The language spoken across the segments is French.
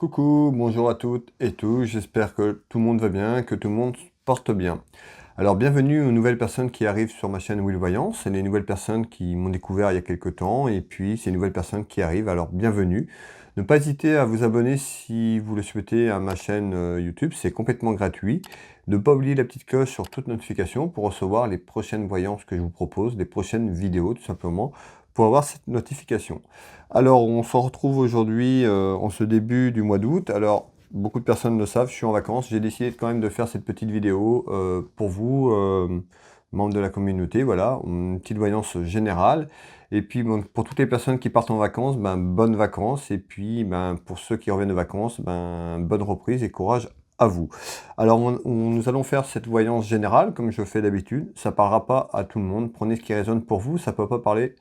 Coucou, bonjour à toutes et tous, j'espère que tout le monde va bien, que tout le monde se porte bien. Alors bienvenue aux nouvelles personnes qui arrivent sur ma chaîne Will Voyance, c'est les nouvelles personnes qui m'ont découvert il y a quelques temps et puis ces nouvelles personnes qui arrivent, alors bienvenue. Ne pas hésiter à vous abonner si vous le souhaitez à ma chaîne YouTube, c'est complètement gratuit. Ne pas oublier la petite cloche sur toute notification pour recevoir les prochaines voyances que je vous propose, les prochaines vidéos tout simplement, pour avoir cette notification. Alors, on s'en retrouve aujourd'hui en ce début du mois d'août. Alors, beaucoup de personnes le savent, je suis en vacances. J'ai décidé quand même de faire cette petite vidéo pour vous, membres de la communauté. Voilà, une petite voyance générale. Et puis, bon, pour toutes les personnes qui partent en vacances, ben, bonnes vacances. Et puis, ben, pour ceux qui reviennent de vacances, ben, bonne reprise et courage à vous. Alors, nous allons faire cette voyance générale, comme je fais d'habitude. Ça ne parlera pas à tout le monde. Prenez ce qui résonne pour vous. Ça ne peut pas parler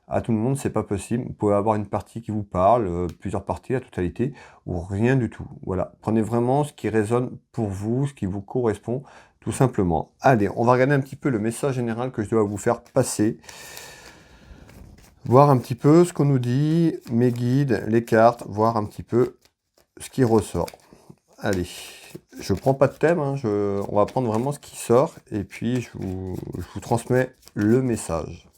à tout le monde, c'est pas possible. Vous pouvez avoir une partie qui vous parle, plusieurs parties, la totalité, ou rien du tout. Voilà, prenez vraiment ce qui résonne pour vous, ce qui vous correspond, tout simplement. Allez, on va regarder un petit peu le message général que je dois vous faire passer. Voir un petit peu ce qu'on nous dit, mes guides, les cartes, voir un petit peu ce qui ressort. Allez, je prends pas de thème, hein, on va prendre vraiment ce qui sort, et puis je vous transmets le message.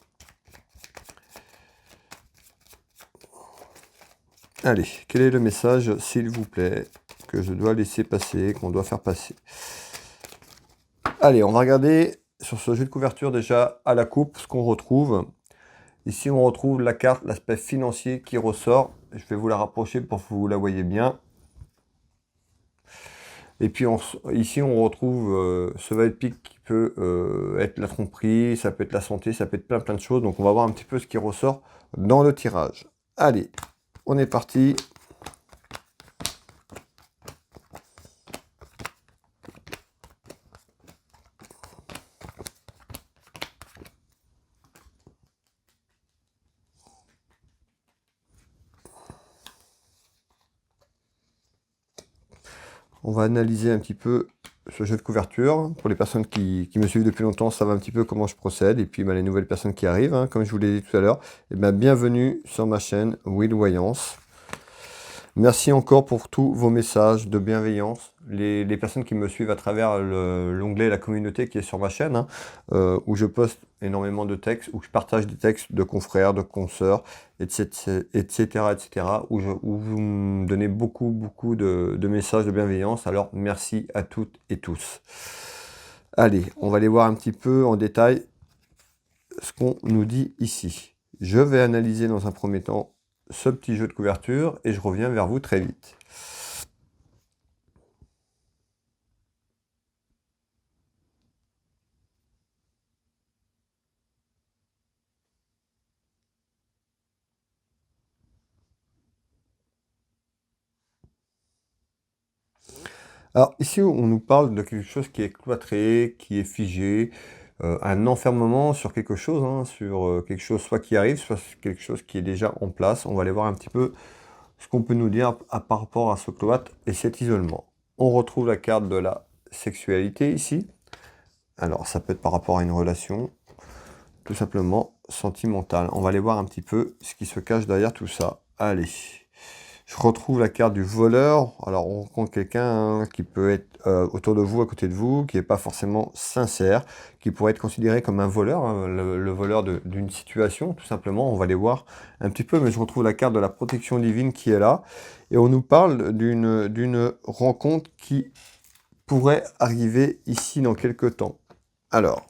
Allez, quel est le message, s'il vous plaît, que je dois laisser passer, qu'on doit faire passer? Allez, on va regarder sur ce jeu de couverture déjà à la coupe ce qu'on retrouve. Ici, on retrouve la carte, l'aspect financier qui ressort. Je vais vous la rapprocher pour que vous la voyez bien. Et puis ici, on retrouve ce va être pique qui peut être la tromperie, ça peut être la santé, ça peut être plein de choses. Donc, on va voir un petit peu ce qui ressort dans le tirage. Allez, on est parti. On va analyser un petit peu ce jeu de couverture. Pour les personnes qui me suivent depuis longtemps, savent un petit peu comment je procède. Et puis les nouvelles personnes qui arrivent, hein, comme je vous l'ai dit tout à l'heure, bienvenue sur ma chaîne Will Voyance. Merci encore pour tous vos messages de bienveillance. Les personnes qui me suivent à travers l'onglet La communauté qui est sur ma chaîne, hein, où je poste énormément de textes, où je partage des textes de confrères, de consoeurs, etc., où vous me donnez beaucoup de messages de bienveillance. Alors, merci à toutes et tous. Allez, on va aller voir un petit peu en détail ce qu'on nous dit ici. Je vais analyser dans un premier temps ce petit jeu de couverture et je reviens vers vous très vite. Alors ici, on nous parle de quelque chose qui est cloîtré, qui est figé, un enfermement sur quelque chose, hein, sur quelque chose soit qui arrive, soit quelque chose qui est déjà en place. On va aller voir un petit peu ce qu'on peut nous dire par rapport à ce cloître et cet isolement. On retrouve la carte de la sexualité ici. Alors ça peut être par rapport à une relation, tout simplement sentimentale. On va aller voir un petit peu ce qui se cache derrière tout ça. Allez. Je retrouve la carte du voleur. Alors, on rencontre quelqu'un qui peut être autour de vous, à côté de vous, qui n'est pas forcément sincère, qui pourrait être considéré comme un voleur, hein, le voleur d'une situation, tout simplement. On va les voir un petit peu, mais je retrouve la carte de la protection divine qui est là. Et on nous parle d'une rencontre qui pourrait arriver ici dans quelques temps. Alors,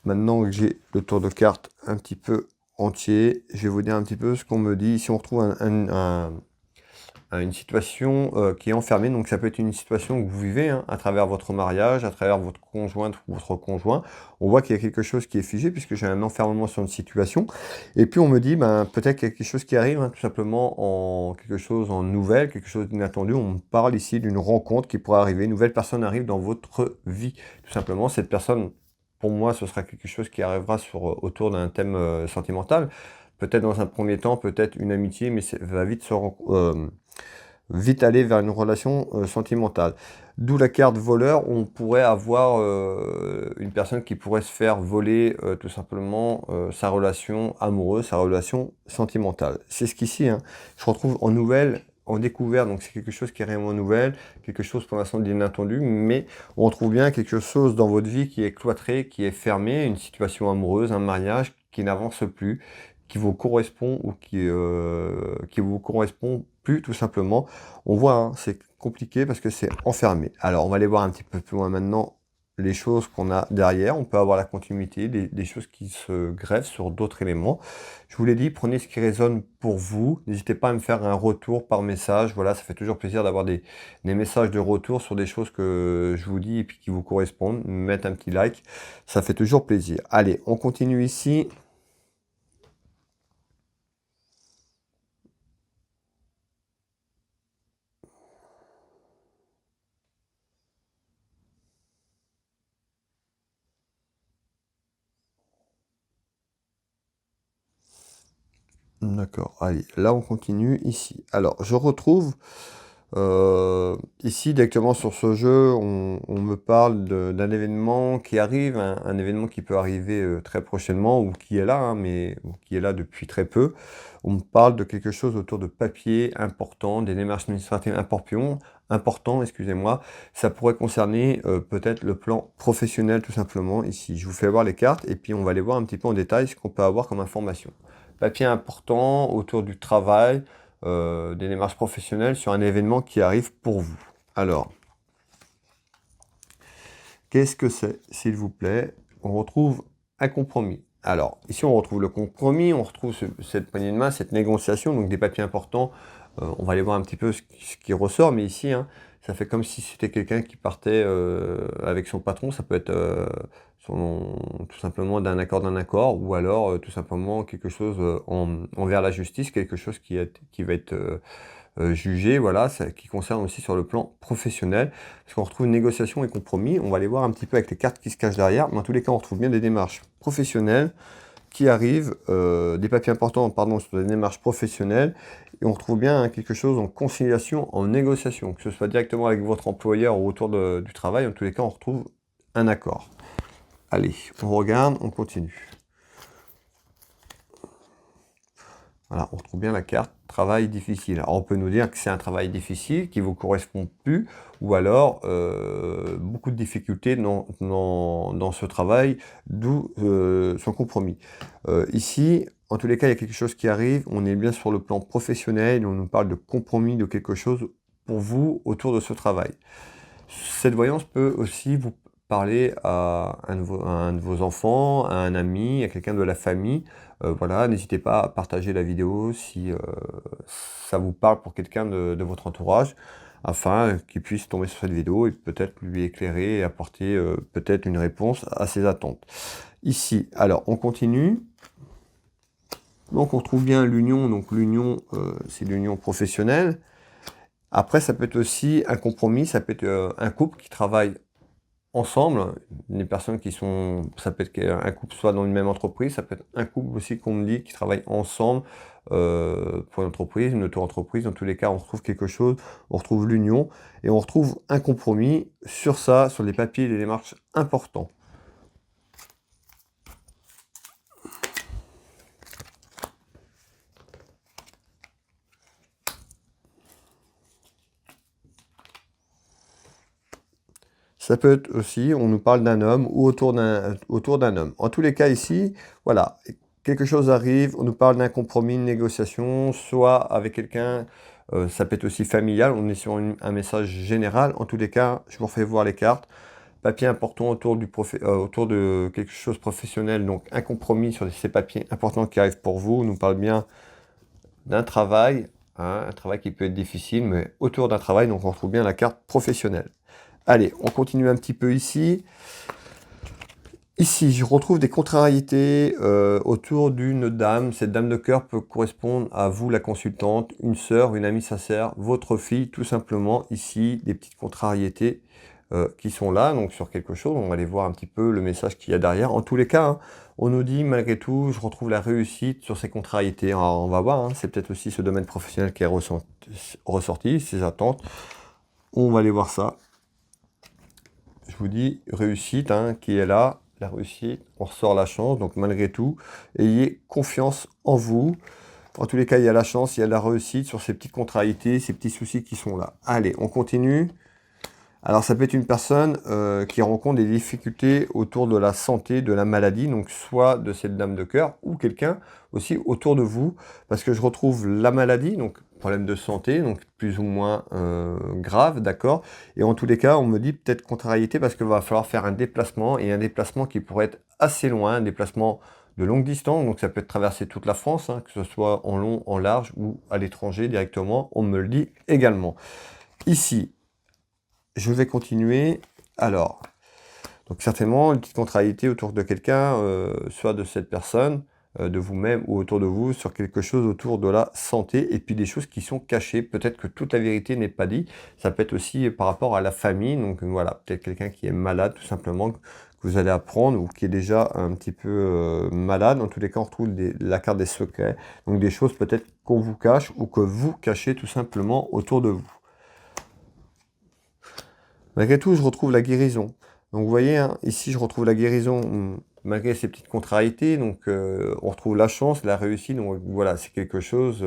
maintenant que j'ai le tour de carte un petit peu entier, je vais vous dire un petit peu ce qu'on me dit. Ici, on retrouve une situation qui est enfermée. Donc, ça peut être une situation que vous vivez hein, à travers votre mariage, à travers votre conjointe ou votre conjoint. On voit qu'il y a quelque chose qui est figé puisque j'ai un enfermement sur une situation. Et puis, on me dit, peut-être quelque chose qui arrive, hein, tout simplement en quelque chose en nouvelle, quelque chose d'inattendu. On me parle ici d'une rencontre qui pourrait arriver. Une nouvelle personne arrive dans votre vie. Tout simplement, cette personne... Pour moi, ce sera quelque chose qui arrivera autour d'un thème sentimental. Peut-être dans un premier temps, peut-être une amitié, mais ça va vite vite aller vers une relation sentimentale. D'où la carte voleur, on pourrait avoir une personne qui pourrait se faire voler tout simplement sa relation amoureuse, sa relation sentimentale. C'est ce qu'ici, hein, je retrouve en nouvelle, en découvert, donc c'est quelque chose qui est réellement nouvelle, quelque chose pour l'instant d'inattendu, mais on retrouve bien quelque chose dans votre vie qui est cloîtré, qui est fermé, une situation amoureuse, un mariage qui n'avance plus, qui vous correspond ou qui vous correspond plus tout simplement. On voit, hein, c'est compliqué parce que c'est enfermé. Alors, on va aller voir un petit peu plus loin maintenant les choses qu'on a derrière. On peut avoir la continuité, des choses qui se greffent sur d'autres éléments. Je vous l'ai dit, prenez ce qui résonne pour vous. N'hésitez pas à me faire un retour par message. Voilà, ça fait toujours plaisir d'avoir des messages de retour sur des choses que je vous dis et puis qui vous correspondent. Mettre un petit like, ça fait toujours plaisir. Allez, on continue ici. D'accord, allez, là on continue ici. Alors, je retrouve ici directement sur ce jeu, on me parle d'un événement qui arrive, un événement qui peut arriver très prochainement ou qui est là, hein, mais ou qui est là depuis très peu. On me parle de quelque chose autour de papiers importants, des démarches administratives importants, excusez-moi. Ça pourrait concerner peut-être le plan professionnel tout simplement ici. Je vous fais voir les cartes et puis on va aller voir un petit peu en détail ce qu'on peut avoir comme information. Papier important autour du travail, des démarches professionnelles sur un événement qui arrive pour vous. Alors, qu'est-ce que c'est, s'il vous plaît? On retrouve un compromis. Alors, ici, on retrouve le compromis, on retrouve cette poignée de main, cette négociation, donc des papiers importants. On va aller voir un petit peu ce qui ressort, mais ici, hein, ça fait comme si c'était quelqu'un qui partait avec son patron. Ça peut être tout simplement d'un accord, ou alors tout simplement quelque chose envers la justice, quelque chose qui va être jugé, voilà, qui concerne aussi sur le plan professionnel, parce qu'on retrouve négociation et compromis. On va aller voir un petit peu avec les cartes qui se cachent derrière, mais en tous les cas, on retrouve bien des démarches professionnelles qui arrivent, des papiers importants, pardon, sur des démarches professionnelles, et on retrouve bien hein, quelque chose en conciliation, en négociation, que ce soit directement avec votre employeur ou autour du travail, en tous les cas, on retrouve un accord. Allez, on regarde, on continue. Voilà, on retrouve bien la carte travail difficile. Alors on peut nous dire que c'est un travail difficile, qui ne vous correspond plus, ou alors beaucoup de difficultés dans ce travail, d'où son compromis. Ici, en tous les cas, il y a quelque chose qui arrive, on est bien sur le plan professionnel, on nous parle de compromis, de quelque chose pour vous autour de ce travail. Cette voyance peut aussi vous parler à un de vos enfants, à un ami, à quelqu'un de la famille. Voilà, n'hésitez pas à partager la vidéo si ça vous parle pour quelqu'un de votre entourage, afin qu'il puisse tomber sur cette vidéo et peut-être lui éclairer et apporter peut-être une réponse à ses attentes. Ici, alors on continue. Donc on retrouve bien l'union, donc l'union c'est l'union professionnelle. Après, ça peut être aussi un compromis, ça peut être un couple qui travaille ensemble, des personnes qui sont, ça peut être qu'un couple soit dans une même entreprise, ça peut être un couple aussi qu'on me dit qui travaille ensemble pour une entreprise, une auto-entreprise. Dans tous les cas, on retrouve quelque chose, on retrouve l'union et on retrouve un compromis sur ça, sur les papiers et les démarches importants. Ça peut être aussi, on nous parle d'un homme ou autour d'un homme. En tous les cas ici, voilà, quelque chose arrive, on nous parle d'un compromis, une négociation, soit avec quelqu'un, ça peut être aussi familial, on est sur un message général. En tous les cas, je vous refais voir les cartes. Papier important autour de quelque chose de professionnel, donc un compromis sur ces papiers importants qui arrivent pour vous. On nous parle bien d'un travail, hein, un travail qui peut être difficile, mais autour d'un travail, donc on retrouve bien la carte professionnelle. Allez, on continue un petit peu ici. Ici, je retrouve des contrariétés autour d'une dame. Cette dame de cœur peut correspondre à vous, la consultante, une sœur, une amie sincère, votre fille, tout simplement. Ici, des petites contrariétés qui sont là, donc sur quelque chose. On va aller voir un petit peu le message qu'il y a derrière. En tous les cas, hein, on nous dit, malgré tout, je retrouve la réussite sur ces contrariétés. Alors, on va voir, hein, c'est peut-être aussi ce domaine professionnel qui est ressorti, ces attentes. On va aller voir ça. Je vous dis, réussite, hein, qui est là, la réussite, on ressort la chance. Donc, malgré tout, ayez confiance en vous. En tous les cas, il y a la chance, il y a la réussite sur ces petites contrariétés, ces petits soucis qui sont là. Allez, on continue. Alors, ça peut être une personne qui rencontre des difficultés autour de la santé, de la maladie, donc soit de cette dame de cœur ou quelqu'un aussi autour de vous, parce que je retrouve la maladie, donc problème de santé, donc plus ou moins grave, d'accord. Et en tous les cas, on me dit peut-être contrariété parce qu'il va falloir faire un déplacement, et un déplacement qui pourrait être assez loin, un déplacement de longue distance, donc ça peut être traverser toute la France, hein, que ce soit en long, en large ou à l'étranger directement, on me le dit également. Ici, je vais continuer. Alors, donc certainement, une petite contrariété autour de quelqu'un, soit de cette personne, de vous-même ou autour de vous, sur quelque chose autour de la santé, et puis des choses qui sont cachées. Peut-être que toute la vérité n'est pas dite. Ça peut être aussi par rapport à la famille. Donc voilà, peut-être quelqu'un qui est malade, tout simplement, que vous allez apprendre, ou qui est déjà un petit peu malade. En tous les cas, on retrouve la carte des secrets. Donc des choses peut-être qu'on vous cache, ou que vous cachez tout simplement autour de vous. Malgré tout, je retrouve la guérison. Donc vous voyez, hein, ici je retrouve la guérison malgré ces petites contrariétés. Donc on retrouve la chance, la réussite. Donc voilà, c'est quelque chose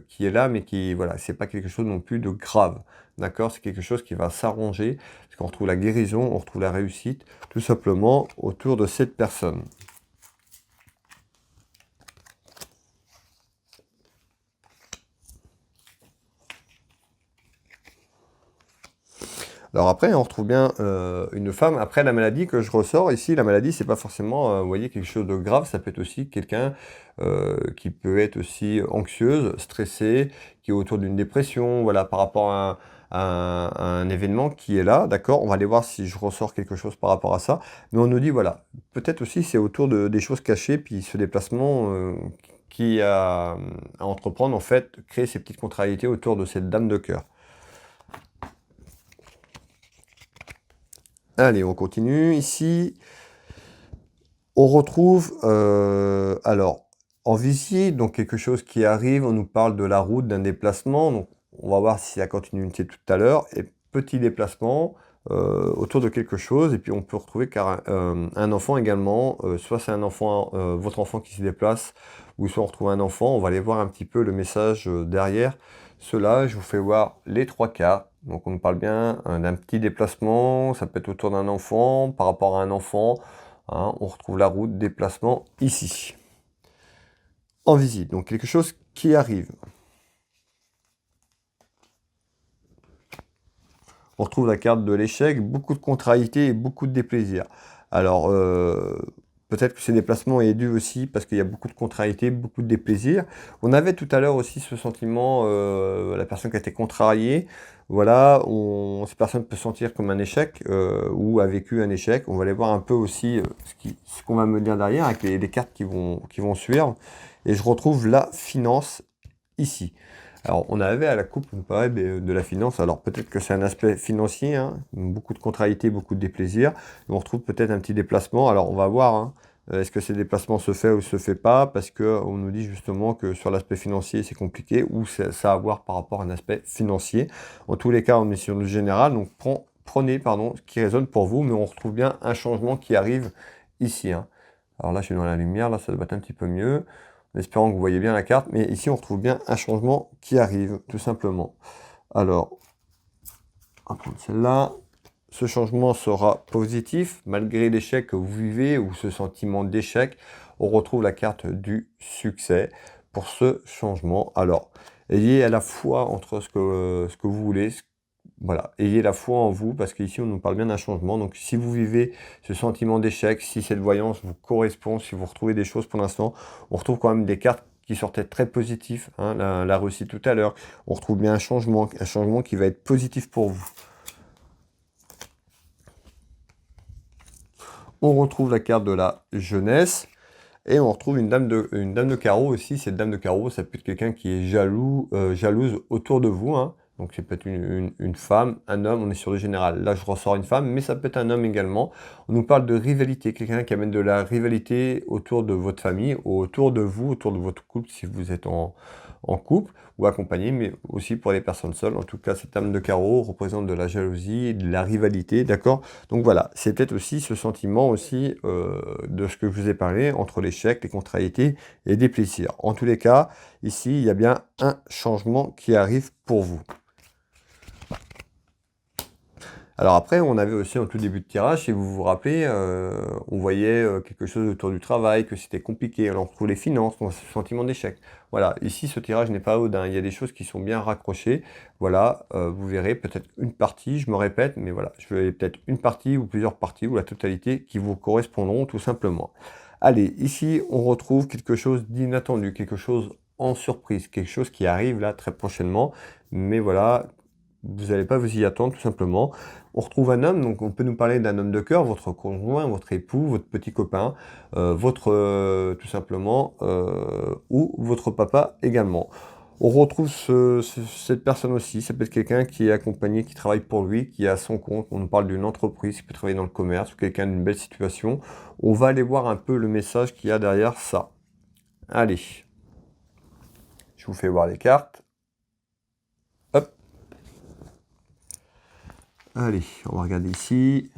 qui est là, mais qui, voilà, c'est pas quelque chose non plus de grave. D'accord? C'est quelque chose qui va s'arranger. Parce qu'on retrouve la guérison, on retrouve la réussite, tout simplement autour de cette personne. Alors après, on retrouve bien une femme. Après, la maladie que je ressors ici, la maladie, c'est pas forcément, vous voyez, quelque chose de grave. Ça peut être aussi quelqu'un qui peut être aussi anxieuse, stressée, qui est autour d'une dépression, voilà, par rapport à un événement qui est là, d'accord? On va aller voir si je ressors quelque chose par rapport à ça. Mais on nous dit, voilà, peut-être aussi c'est autour des choses cachées, puis ce déplacement qui a à entreprendre, en fait, créer ces petites contrariétés autour de cette dame de cœur. Allez, on continue. Ici, on retrouve, alors, en visite, donc quelque chose qui arrive, on nous parle de la route, d'un déplacement. Donc, on va voir si la continuité tout à l'heure. Et petit déplacement autour de quelque chose. Et puis, on peut retrouver un enfant également. Soit c'est un enfant, votre enfant qui se déplace, ou soit on retrouve un enfant. On va aller voir un petit peu le message derrière. Cela, je vous fais voir les trois cas. Donc on nous parle bien d'un petit déplacement, ça peut être autour d'un enfant, par rapport à un enfant. Hein, on retrouve la route, déplacement ici. En visite, donc quelque chose qui arrive. On retrouve la carte de l'échec, beaucoup de contrariétés et beaucoup de déplaisir. Alors, peut-être que ces déplacements est dû aussi parce qu'il y a beaucoup de contrariétés, beaucoup de déplaisir. On avait tout à l'heure aussi ce sentiment, la personne qui a été contrariée, voilà, cette personne peut sentir comme un échec ou a vécu un échec. On va aller voir un peu aussi ce qu'on va me dire derrière avec les cartes qui vont suivre. Et je retrouve la finance ici. Alors, on avait à la coupe, on parlait de la finance. Alors, peut-être que c'est un aspect financier, hein, beaucoup de contrariétés, beaucoup de déplaisir. On retrouve peut-être un petit déplacement. Alors, on va voir, hein, est-ce que ces déplacements se fait ou se fait pas, parce qu'on nous dit justement que sur l'aspect financier, c'est compliqué, ou ça a à voir par rapport à un aspect financier. En tous les cas, on est sur le général, donc prenez ce qui résonne pour vous, mais on retrouve bien un changement qui arrive ici. Hein. Alors là, je suis dans la lumière, là, ça doit être un petit peu mieux. En espérant que vous voyez bien la carte, mais ici on retrouve bien un changement qui arrive, tout simplement. Alors, on va prendre celle-là. Ce changement sera positif, malgré l'échec que vous vivez, ou ce sentiment d'échec, on retrouve la carte du succès pour ce changement. Alors, ayez à la foi entre ce que vous voulez, voilà, ayez la foi en vous, parce qu'ici on nous parle bien d'un changement. Donc si vous vivez ce sentiment d'échec, si cette voyance vous correspond, si vous retrouvez des choses pour l'instant, on retrouve quand même des cartes qui sortaient très positifs, hein, la réussite tout à l'heure. On retrouve bien un changement qui va être positif pour vous. On retrouve la carte de la jeunesse. Et on retrouve une dame de carreau aussi. Cette dame de carreau, ça peut être quelqu'un qui est jalouse autour de vous. Hein. Donc c'est peut-être une femme, un homme, on est sur le général. Là, je ressors une femme, mais ça peut être un homme également. On nous parle de rivalité, quelqu'un qui amène de la rivalité autour de votre famille, autour de vous, autour de votre couple, si vous êtes en couple ou accompagné, mais aussi pour les personnes seules. En tout cas, cette dame de carreau représente de la jalousie, de la rivalité, d'accord? Donc voilà, c'est peut-être aussi ce sentiment aussi de ce que je vous ai parlé, entre l'échec, les contrariétés et des plaisirs. En tous les cas, ici, il y a bien un changement qui arrive pour vous. Alors après, on avait aussi en tout début de tirage, si vous vous rappelez, on voyait quelque chose autour du travail, que c'était compliqué, alors on retrouve les finances, on a ce sentiment d'échec. Voilà, ici ce tirage n'est pas anodin, il y a des choses qui sont bien raccrochées. Voilà, vous verrez peut-être une partie, je me répète, mais voilà, je vais peut-être une partie ou plusieurs parties ou la totalité qui vous correspondront tout simplement. Allez, ici on retrouve quelque chose d'inattendu, quelque chose en surprise, quelque chose qui arrive là très prochainement, mais voilà, vous n'allez pas vous y attendre tout simplement. On retrouve un homme, donc on peut nous parler d'un homme de cœur, votre conjoint, votre époux, votre petit copain, tout simplement, ou votre papa également. On retrouve cette personne aussi, ça peut être quelqu'un qui est accompagné, qui travaille pour lui, qui est à son compte. On nous parle d'une entreprise, qui peut travailler dans le commerce, ou quelqu'un d'une belle situation. On va aller voir un peu le message qu'il y a derrière ça. Allez, je vous fais voir les cartes. Hop. Allez, on va regarder ici.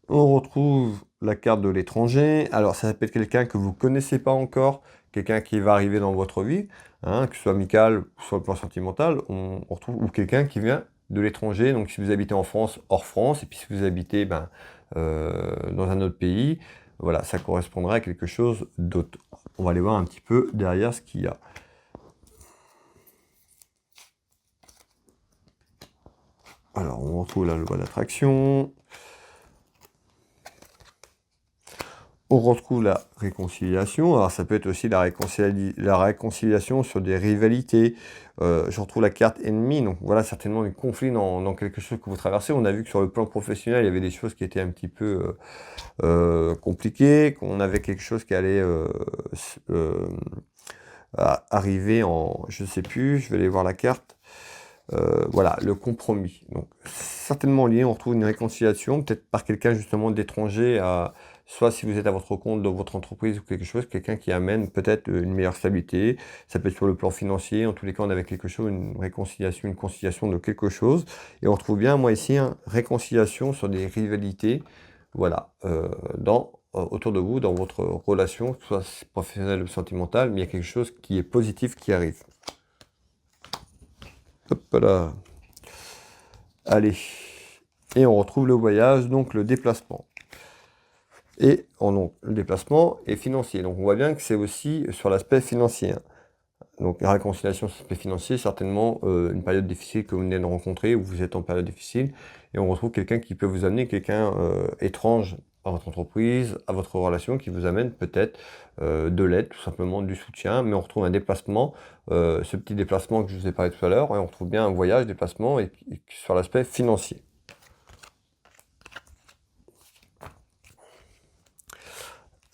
On retrouve la carte de l'étranger. Alors, ça peut être quelqu'un que vous ne connaissez pas encore, quelqu'un qui va arriver dans votre vie, hein, que ce soit amical ou sur le plan sentimental, on retrouve, ou quelqu'un qui vient de l'étranger. Donc, si vous habitez en France, hors France, et puis si vous habitez dans un autre pays, voilà, ça correspondra à quelque chose d'autre. On va aller voir un petit peu derrière ce qu'il y a. Alors, on retrouve la loi d'attraction. On retrouve la réconciliation. Alors, ça peut être aussi la réconciliation sur des rivalités. Je retrouve la carte ennemi. Donc, voilà, certainement des conflits dans quelque chose que vous traversez. On a vu que sur le plan professionnel, il y avait des choses qui étaient un petit peu compliquées, qu'on avait quelque chose qui allait arriver en... Je ne sais plus, je vais aller voir la carte. Voilà, le compromis. Donc, certainement lié, on retrouve une réconciliation, peut-être par quelqu'un justement d'étranger, soit si vous êtes à votre compte dans votre entreprise ou quelque chose, quelqu'un qui amène peut-être une meilleure stabilité. Ça peut être sur le plan financier, en tous les cas, on avait quelque chose, une réconciliation, une conciliation de quelque chose. Et on retrouve bien, moi ici, une réconciliation sur des rivalités, voilà, autour de vous, dans votre relation, soit professionnelle ou sentimentale, mais il y a quelque chose qui est positif qui arrive. Hop là. Allez. Et on retrouve le voyage, donc le déplacement. Et donc, le déplacement est financier. Donc on voit bien que c'est aussi sur l'aspect financier. Donc la réconciliation sur l'aspect financier, certainement une période difficile que vous venez de rencontrer, ou vous êtes en période difficile, et on retrouve quelqu'un qui peut vous amener, quelqu'un étrange à votre entreprise, à votre relation, qui vous amène peut-être de l'aide, tout simplement du soutien, mais on retrouve un déplacement, ce petit déplacement que je vous ai parlé tout à l'heure, et on retrouve bien un voyage, déplacement, et sur l'aspect financier.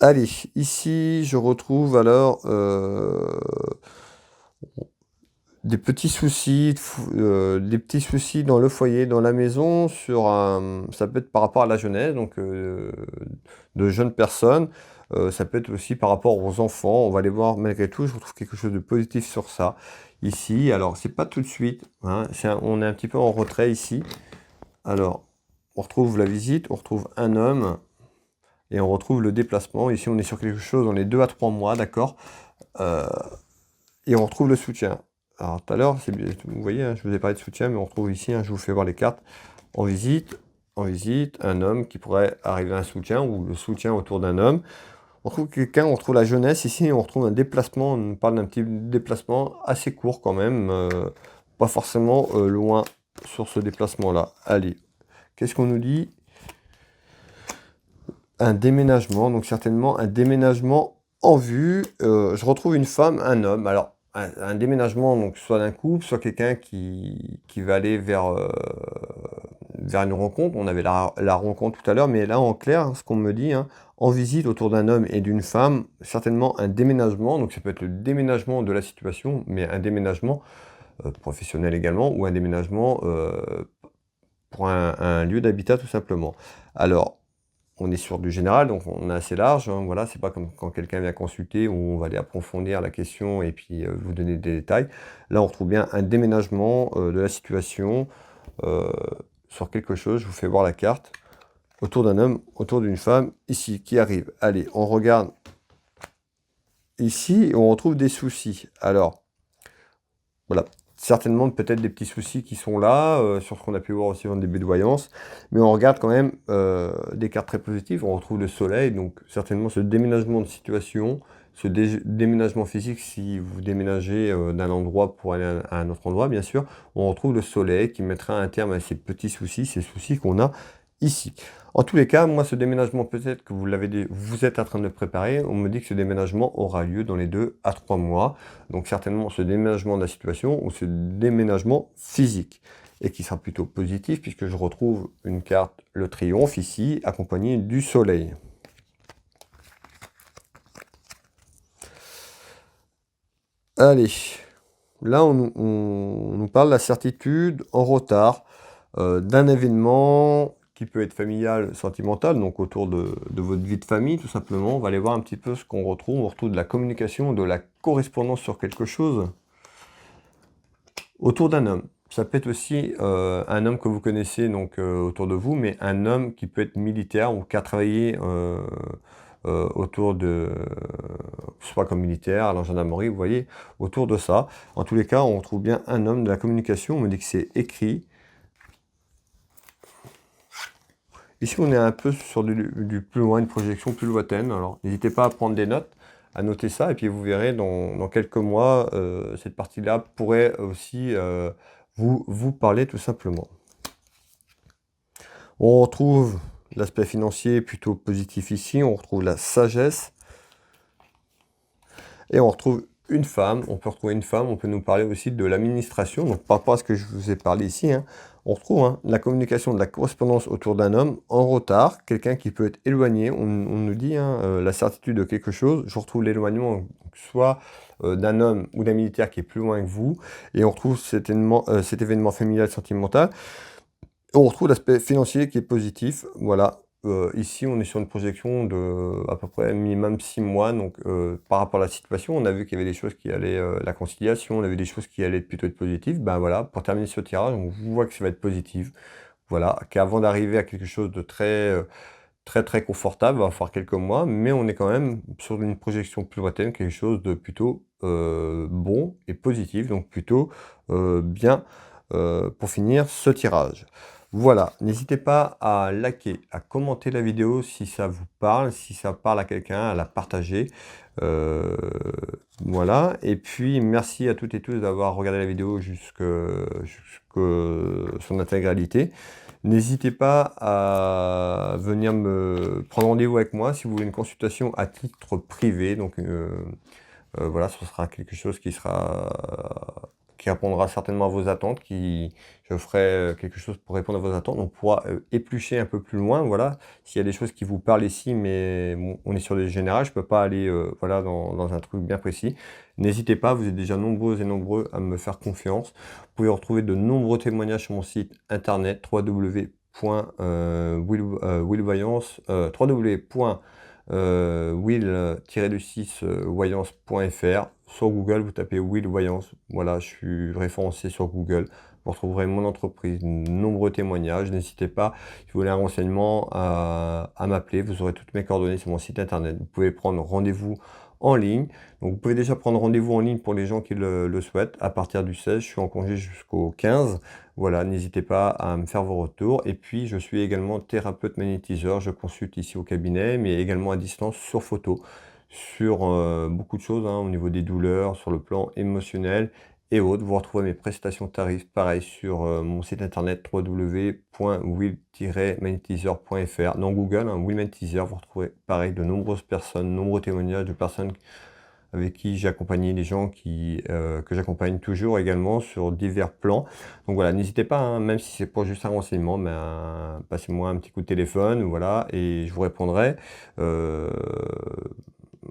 Allez, ici je retrouve alors des petits soucis dans le foyer, dans la maison, ça peut être par rapport à la jeunesse, donc de jeunes personnes, ça peut être aussi par rapport aux enfants, on va aller voir malgré tout, je retrouve quelque chose de positif sur ça, ici, alors c'est pas tout de suite, hein, on est un petit peu en retrait ici, alors on retrouve la visite, on retrouve un homme, et on retrouve le déplacement, ici on est sur quelque chose dans les 2 à 3 mois, d'accord, et on retrouve le soutien. Alors tout à l'heure, vous voyez, hein, je vous ai parlé de soutien, mais on retrouve ici, hein, je vous fais voir les cartes, en visite, un homme qui pourrait arriver à un soutien, ou le soutien autour d'un homme. On retrouve quelqu'un, on retrouve la jeunesse, ici on retrouve un déplacement, on parle d'un petit déplacement assez court quand même, pas forcément loin sur ce déplacement-là. Allez, qu'est-ce qu'on nous dit? Un déménagement, donc certainement un déménagement en vue. Je retrouve une femme, un homme. Alors, un déménagement, donc soit d'un couple, soit quelqu'un qui va aller vers une rencontre. On avait la rencontre tout à l'heure, mais là, en clair, hein, ce qu'on me dit, hein, en visite autour d'un homme et d'une femme, certainement un déménagement. Donc, ça peut être le déménagement de la situation, mais un déménagement professionnel également, ou un déménagement pour un lieu d'habitat tout simplement. Alors, on est sur du général, donc on est assez large, hein, voilà, c'est pas comme quand quelqu'un vient consulter où on va aller approfondir la question et puis vous donner des détails. Là, on retrouve bien un déménagement de la situation euh, sur quelque chose. Je vous fais voir la carte. Autour d'un homme, autour d'une femme, ici, qui arrive. Allez, on regarde ici et on retrouve des soucis. Alors, voilà, certainement peut-être des petits soucis qui sont là, sur ce qu'on a pu voir aussi en début de voyance, mais on regarde quand même des cartes très positives, on retrouve le soleil, donc certainement ce déménagement de situation, ce déménagement physique, si vous déménagez d'un endroit pour aller à un autre endroit, bien sûr, on retrouve le soleil qui mettra un terme à ces petits soucis, ces soucis qu'on a ici. En tous les cas, moi, ce déménagement, peut-être que vous êtes en train de le préparer, on me dit que ce déménagement aura lieu dans les 2 à 3 mois. Donc certainement ce déménagement de la situation ou ce déménagement physique. Et qui sera plutôt positif puisque je retrouve une carte, le triomphe ici, accompagnée du soleil. Allez, là on nous parle de la certitude en retard d'un événement qui peut être familial, sentimental, donc autour de votre vie de famille, tout simplement. On va aller voir un petit peu ce qu'on retrouve. On retrouve de la communication, de la correspondance sur quelque chose autour d'un homme. Ça peut être aussi un homme que vous connaissez donc autour de vous, mais un homme qui peut être militaire ou qui a travaillé autour de, soit comme militaire, à la gendarmerie, vous voyez, autour de ça. En tous les cas, on trouve bien un homme de la communication. On me dit que c'est écrit. Ici, on est un peu sur du plus loin, une projection plus lointaine. Alors, n'hésitez pas à prendre des notes, à noter ça, et puis vous verrez dans quelques mois, cette partie-là pourrait aussi vous parler tout simplement. On retrouve l'aspect financier plutôt positif ici, on retrouve la sagesse, et on retrouve une femme, on peut retrouver une femme, on peut nous parler aussi de l'administration, donc par rapport à ce que je vous ai parlé ici, hein, on retrouve la communication, de la correspondance autour d'un homme en retard, quelqu'un qui peut être éloigné, on nous dit la certitude de quelque chose, je retrouve l'éloignement soit d'un homme ou d'un militaire qui est plus loin que vous, et on retrouve cet événement familial sentimental, on retrouve l'aspect financier qui est positif, voilà. Ici, on est sur une projection de à peu près minimum 6 mois. Donc, par rapport à la situation, on a vu qu'il y avait des choses qui allaient, la conciliation, on a vu des choses qui allaient plutôt être positives. Ben voilà, pour terminer ce tirage, on voit que ça va être positif. Voilà, qu'avant d'arriver à quelque chose de très confortable, il va falloir quelques mois, mais on est quand même sur une projection plus lointaine, quelque chose de plutôt bon et positif, donc plutôt bien pour finir ce tirage. Voilà, n'hésitez pas à liker, à commenter la vidéo si ça vous parle, si ça parle à quelqu'un, à la partager. Voilà, et puis merci à toutes et tous d'avoir regardé la vidéo jusque son intégralité. N'hésitez pas à venir me prendre rendez-vous avec moi si vous voulez une consultation à titre privé. Donc voilà, ce sera quelque chose qui répondra certainement à vos attentes, je ferai quelque chose pour répondre à vos attentes. On pourra éplucher un peu plus loin, voilà, s'il y a des choses qui vous parlent ici, mais bon, on est sur des générales, je ne peux pas aller voilà, dans un truc bien précis. N'hésitez pas, vous êtes déjà nombreux et nombreux à me faire confiance. Vous pouvez retrouver de nombreux témoignages sur mon site internet www.will-voyance.fr. Sur Google, vous tapez Will Voyance. Voilà, je suis référencé sur Google. Vous retrouverez mon entreprise, de nombreux témoignages. N'hésitez pas, si vous voulez un renseignement, à m'appeler. Vous aurez toutes mes coordonnées sur mon site internet. Vous pouvez prendre rendez-vous en ligne. Donc vous pouvez déjà prendre rendez-vous en ligne pour les gens qui le souhaitent. À partir du 16, je suis en congé jusqu'au 15. Voilà, n'hésitez pas à me faire vos retours. Et puis, je suis également thérapeute magnétiseur. Je consulte ici au cabinet, mais également à distance sur photo, sur beaucoup de choses au niveau des douleurs, sur le plan émotionnel et autres. Vous retrouverez mes prestations tarifs, pareil, sur mon site internet www.will-magnétiseur.fr. Dans Google, Will Magnétiseur, vous retrouverez pareil de nombreuses personnes, nombreux témoignages de personnes avec qui j'ai accompagné des gens que j'accompagne toujours également sur divers plans. Donc voilà, n'hésitez pas, même si c'est pas juste un renseignement, passez-moi un petit coup de téléphone, voilà, et je vous répondrai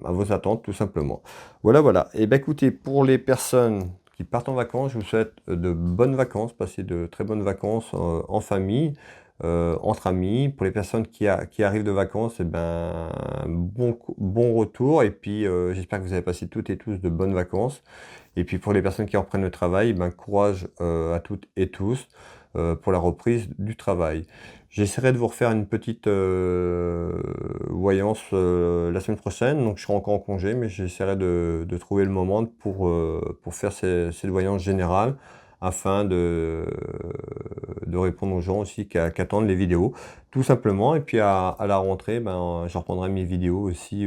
à vos attentes tout simplement. Voilà. Et bien écoutez, pour les personnes qui partent en vacances, je vous souhaite de bonnes vacances, passez de très bonnes vacances en famille, entre amis. Pour les personnes qui arrivent de vacances, eh ben, bon retour. Et puis, j'espère que vous avez passé toutes et tous de bonnes vacances. Et puis, pour les personnes qui reprennent le travail, ben, courage à toutes et tous pour la reprise du travail. J'essaierai de vous refaire une petite voyance la semaine prochaine, donc je serai encore en congé, mais j'essaierai de trouver le moment pour faire cette voyance générale afin de répondre aux gens aussi qui attendent les vidéos, tout simplement. Et puis à la rentrée, ben, je reprendrai mes vidéos aussi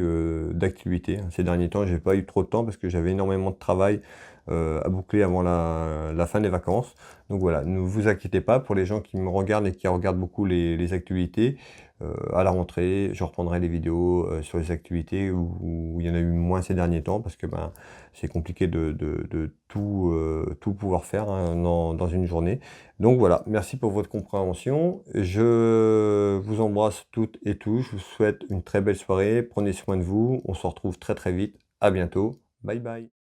d'activité. Ces derniers temps, j'ai pas eu trop de temps parce que j'avais énormément de travail à boucler avant la fin des vacances. Donc voilà, ne vous inquiétez pas pour les gens qui me regardent et qui regardent beaucoup les actualités. À la rentrée, je reprendrai les vidéos sur les actualités où il y en a eu moins ces derniers temps parce que ben, c'est compliqué de tout pouvoir faire hein, dans une journée. Donc voilà, merci pour votre compréhension. Je vous embrasse toutes et tous. Je vous souhaite une très belle soirée. Prenez soin de vous. On se retrouve très très vite. À bientôt. Bye bye.